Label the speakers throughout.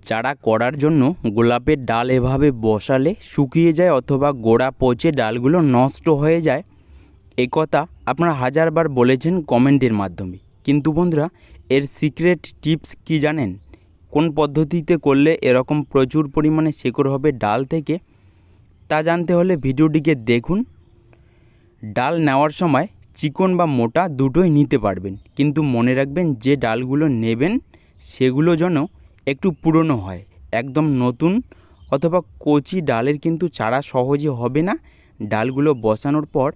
Speaker 1: চারা করার জন্য গোলাপের ডাল এভাবে বসালে শুকিয়ে যায় অথবা গোড়া পচে ডালগুলো নষ্ট হয়ে যায়, এই কথা আপনারা হাজারবার বলেছেন কমেন্টের মাধ্যমে। কিন্তু বন্ধুরা, এর সিক্রেট টিপস কি জানেন? কোন পদ্ধতিতে করলে এরকম প্রচুর পরিমাণে শেকড় হবে ডাল থেকে, তা জানতে হলে ভিডিওটিকে দেখুন। ডাল নেওয়ার সময় চিকন বা মোটা দুটোই নিতে পারবেন, কিন্তু মনে রাখবেন যে ডালগুলো নেবেন সেগুলো যেন একটু পুরনো হয়। একদম নতুন অথবা কচি ডালের কিন্তু চারা সহজে হবে না। ডালগুলো বসানোর পর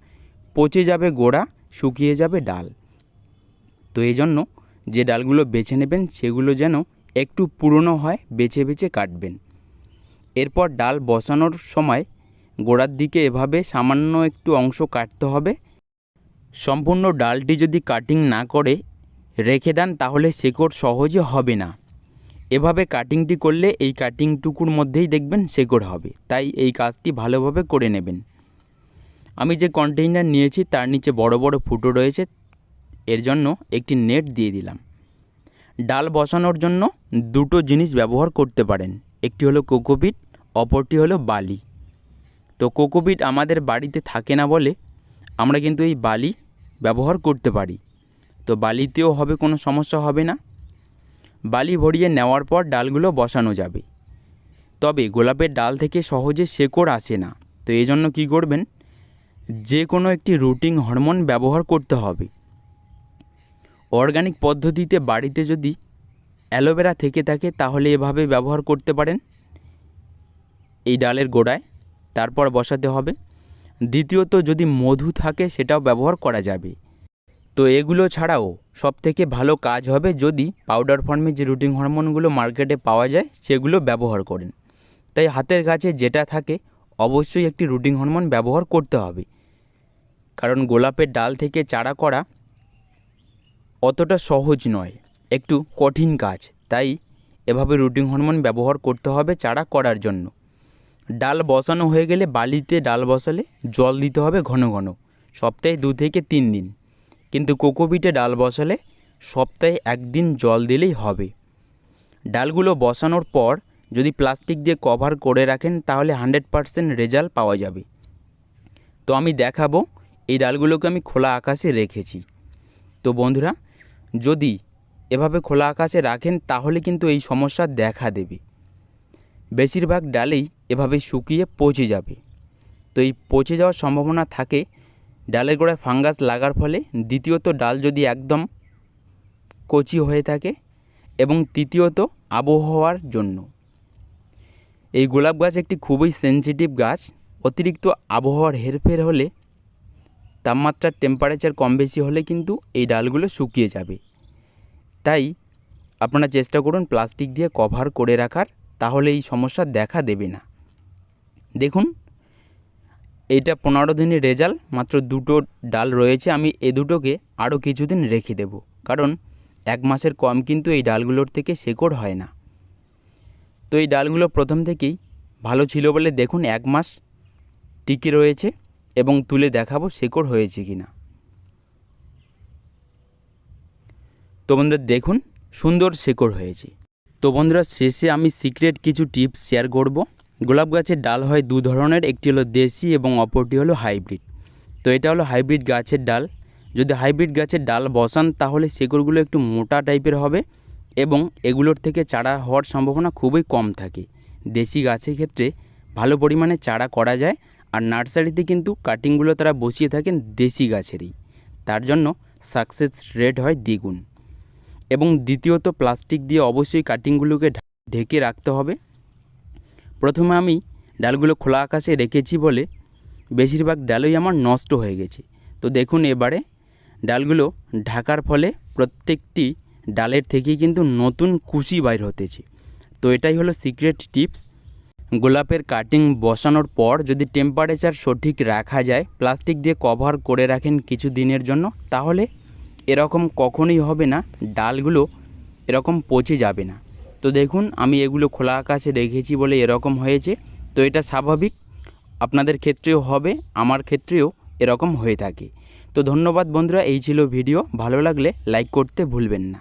Speaker 1: পচে যাবে গোড়া, শুকিয়ে যাবে ডাল। তো এই জন্য যে ডালগুলো বেছে নেবেন সেগুলো যেন একটু পুরনো হয়, বেছে বেছে কাটবেন। এরপর ডাল বসানোর সময় গোড়ার দিকে এভাবে সামান্য একটু অংশ কাটতে হবে। সম্পূর্ণ ডালটি যদি কাটিং না করে রেখে দেন তাহলে শেকড় সহজে হবে না। এভাবে কাটিংটি করলে এই কাটিংটুকুর মধ্যেই দেখবেন শেকড় হবে, তাই এই কাজটি ভালোভাবে করে নেবেন। আমি যে কন্টেইনার নিয়েছি তার নিচে বড় বড় ফুটো রয়েছে, এর জন্য একটি নেট দিয়ে দিলাম। ডাল বসানোর জন্য দুটো জিনিস ব্যবহার করতে পারেন, একটি হলো কোকোপিট, অপরটি হলো বালি। তো কোকোপিট আমাদের বাড়িতে থাকে না বলে আমরা কিন্তু এই বালি ব্যবহার করতে পারি। তো বালিতেও হবে, কোনো সমস্যা হবে না। বালি ভরিয়ে নেওয়ার পর ডালগুলো বসানো যাবে। তবে গোলাপের ডাল থেকে সহজে শেকড় আসে না, তো এই জন্য কী করবেন, যে কোনো একটি রুটিং হরমোন ব্যবহার করতে হবে। অর্গানিক পদ্ধতিতে বাড়িতে যদি অ্যালোভেরা থেকে থাকে তাহলে এভাবে ব্যবহার করতে পারেন এই ডালের গোড়ায়, তারপর বসাতে হবে। দ্বিতীয়ত যদি মধু থাকে সেটাও ব্যবহার করা যাবে। তো এগুলো ছাড়াও সবথেকে ভালো কাজ হবে যদি পাউডার ফর্মে যে রুটিং হরমোনগুলো মার্কেটে পাওয়া যায় সেগুলো ব্যবহার করেন। তাই হাতের কাছে যেটা থাকে অবশ্যই একটি রুটিং হরমোন ব্যবহার করতে হবে, কারণ গোলাপের ডাল থেকে চারা করা অতটা সহজ নয়, একটু কঠিন কাজ। তাই এভাবে রুটিং হরমোন ব্যবহার করতে হবে চারা করার জন্য। ডাল বসানো হয়ে গেলে বালিতে ডাল বসালে জল দিতে হবে ঘন ঘন, সপ্তাহে 2 থেকে 3 দিন। কিন্তু কোকোপিটে ডাল বসালে সপ্তাহে 1 দিন জল দিলেই হবে। ডালগুলো বসানোর পর যদি প্লাস্টিক দিয়ে কভার করে রাখেন তাহলে 100% রেজাল্ট পাওয়া যাবে। তো আমি দেখাবো, এই ডালগুলোকে আমি খোলা আকাশে রেখেছি। তো বন্ধুরা, যদি এভাবে খোলা আকাশে রাখেন তাহলে কিন্তু এই সমস্যা দেখা দেবে। বেশিরভাগ ডালেই এভাবে শুকিয়ে পচে যাবে। তো এই পচে যাওয়ার সম্ভাবনা থাকে ডালের গোড়ায় ফাঙ্গাস লাগার ফলে, দ্বিতীয়ত ডাল যদি একদম কচি হয়ে থাকে, এবং তৃতীয়ত আবহাওয়ার জন্য। এই গোলাপ গাছ একটি খুবই সেনসিটিভ গাছ। অতিরিক্ত আবহাওয়ার হেরফের হলে, তাপমাত্রার টেম্পারেচার কম বেশি হলে কিন্তু এই ডালগুলো শুকিয়ে যাবে। তাই আপনারা চেষ্টা করুন প্লাস্টিক দিয়ে কভার করে রাখার, তাহলে এই সমস্যা দেখা দেবে না। দেখুন, এটা 15 দিনের রেজাল্ট, মাত্র 2টো ডাল রয়েছে। আমি এ দুটোকে আরও কিছুদিন রেখে দেব, কারণ 1 মাসের কম কিন্তু এই ডালগুলোর থেকে শেকড় হয় না। তো এই ডালগুলো প্রথম থেকেই ভালো ছিল বলে দেখুন 1 মাস টিকে রয়েছে, এবং তুলে দেখাবো শেকড় হয়েছে কিনা। তো বন্ধুরা দেখুন, সুন্দর শেকড় হয়েছে। তো বন্ধুরা, শেষে আমি সিক্রেট কিছু টিপস শেয়ার করব। গোলাপ গাছের ডাল হয় 2 ধরনের, একটি হলো দেশি এবং অপরটি হলো হাইব্রিড। তো এটা হলো হাইব্রিড গাছের ডাল। যদি হাইব্রিড গাছের ডাল বসান তাহলে শেকড়গুলো একটু মোটা টাইপের হবে, এবং এগুলোর থেকে চারা হওয়ার সম্ভাবনা খুবই কম থাকে। দেশি গাছের ক্ষেত্রে ভালো পরিমাণে চারা করা যায়, আর নার্সারিতে কিন্তু কাটিংগুলো তারা বসিয়ে থাকেন দেশি গাছেরই, তার জন্য সাকসেস রেট হয় দ্বিগুণ। এবং দ্বিতীয়ত প্লাস্টিক দিয়ে অবশ্যই কাটিংগুলোকে ঢেকে রাখতে হবে। প্রথমে আমি ডালগুলো খোলা আকাশে রেখেছি বলে বেশিরভাগ ডালই আমার নষ্ট হয়ে গেছে। তো দেখুন, এবারে ডালগুলো ঢাকার ফলে প্রত্যেকটি ডালের থেকেই কিন্তু নতুন কুশি বাইর হতেছে। তো এটাই হলো সিক্রেট টিপস। গোলাপের কাটিং বসানোর পর যদি টেম্পারেচার সঠিক রাখা যায়, প্লাস্টিক দিয়ে কভার করে রাখেন কিছু দিনের জন্য, তাহলে এরকম কখনোই হবে না, ডালগুলো এরকম পচে যাবে না। তো দেখুন, আমি এগুলো খোলা আকাশে রেখেছি বলে এরকম হয়েছে। তো এটা স্বাভাবিক, আপনাদের ক্ষেত্রেও হবে, আমার ক্ষেত্রেও এরকম হয়ে থাকে। তো ধন্যবাদ বন্ধুরা, এই ছিল ভিডিও। ভালো লাগলে লাইক করতে ভুলবেন না।